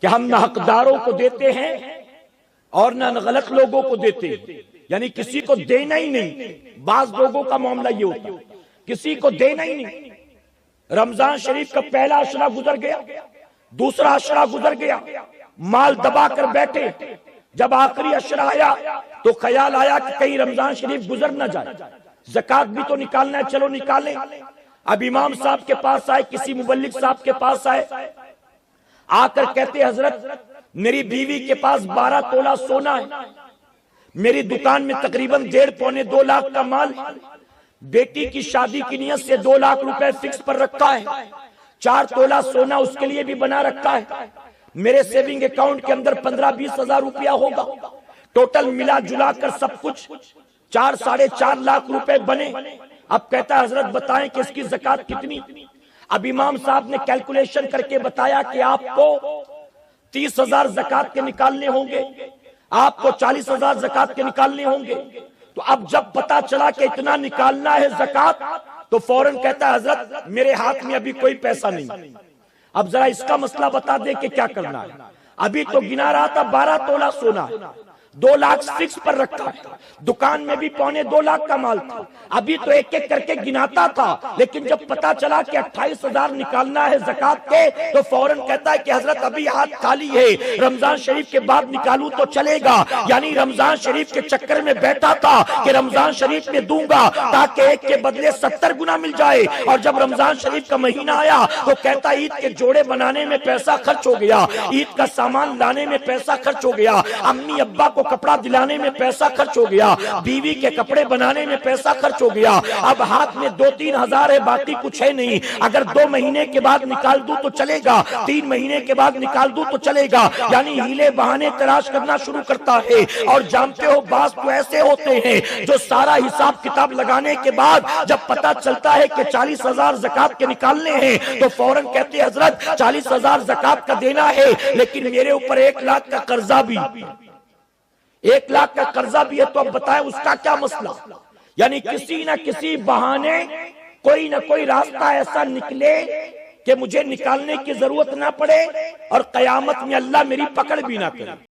کہ ہم نہ حقداروں کو دیتے ہیں اور نہ غلط لوگوں کو دیتے ہیں، یعنی کسی کو دینا ہی نہیں۔ بعض لوگوں کا معاملہ یہ ہوتا ہے کسی کو دینا ہی نہیں۔ رمضان شریف کا پہلا عشرہ گزر گیا، دوسرا عشرہ گزر گیا، مال دبا کر بیٹھے، جب آخری عشرہ آیا تو خیال آیا کہ کہیں رمضان شریف گزر نہ جائے، زکوٰۃ بھی تو نکالنا ہے، چلو نکالیں۔ اب امام صاحب کے پاس آئے، کسی مبلغ صاحب کے پاس آئے، آ کر کہتے حضرت میری بیوی کے پاس 12 تولہ سونا ہے، میری دکان میں تقریباً 1.5 پونے 2 لاکھ کا مال، بیٹی کی شادی کی نیت سے 2 لاکھ روپے فکس پر رکھا ہے، 4 تولہ سونا اس کے لیے بھی بنا رکھا ہے، میرے سیونگ اکاؤنٹ کے اندر 15-20 ہزار روپیہ ہوگا، ٹوٹل ملا جلا کر سب کچھ 4-4.5 لاکھ روپے بنے۔ اب کہتا ہے حضرت بتائیں کہ اس کی زکوٰۃ کتنی؟ اب امام صاحب نے کیلکولیشن کر کے بتایا کہ آپ کو 30,000 زکوٰۃ کے نکالنے ہوں گے، آپ کو 40,000 زکوٰۃ کے نکالنے ہوں گے۔ تو اب جب پتا چلا کہ اتنا نکالنا ہے زکوٰۃ تو فوراً کہتا ہے حضرت میرے ہاتھ میں ابھی کوئی پیسہ نہیں۔ اب ذرا اس کا مسئلہ بتا دیں کہ کیا کرنا ہے۔ ابھی تو گنا رہا تھا 12 تولہ سونا، 2 لاکھ فکس پر رکھا ہے، دکان میں بھی 1.25 لاکھ کا مال تھا، ابھی تو ایک ایک کر کے گناتا تھا، لیکن جب پتا چلا کہ 28,000 نکالنا ہے زکوٰۃ کے تو فوراً کہتا ہے کہ حضرت ابھی ہاتھ خالی ہے، رمضان شریف کے بعد نکالوں تو چلے گا۔ یعنی رمضان شریف کے چکر میں بیٹھا تھا کہ رمضان شریف میں دوں گا تاکہ ایک کے بدلے 70 گنا مل جائے، اور جب رمضان شریف کا مہینہ آیا تو کہتا عید کے جوڑے بنانے میں پیسہ خرچ ہو گیا، عید کا سامان لانے میں پیسہ خرچ ہو گیا، امی ابا کو کپڑا دلانے میں پیسہ خرچ ہو گیا، بیوی کے کپڑے بنانے میں پیسہ خرچ ہو گیا، اب ہاتھ میں 2-3 ہزار ہے، باقی کچھ ہے نہیں، اگر 2 مہینے کے بعد نکال دوں تو چلے گا، 3 مہینے کے بعد نکال دوں تو چلے گا، یعنی ہیلے بہانے تلاش کرنا شروع کرتا ہے۔ اور جانتے ہو بعض تو ایسے ہوتے ہیں جو سارا حساب کتاب لگانے کے بعد جب پتا چلتا ہے کہ 40,000 زکوٰۃ کے نکالنے ہیں تو فوراً کہتے حضرت 40,000 زکوٰۃ کا دینا ہے، لیکن میرے اوپر 1 لاکھ کا قرضہ بھی، 1 لاکھ کا قرضہ بھی ہے، تو اب بتائیں اس کا کیا مسئلہ؟ یعنی کسی نہ کسی بہانے کوئی نہ کوئی راستہ ایسا نکلے کہ مجھے نکالنے کی ضرورت نہ پڑے اور قیامت میں اللہ میری پکڑ بھی نہ کرے۔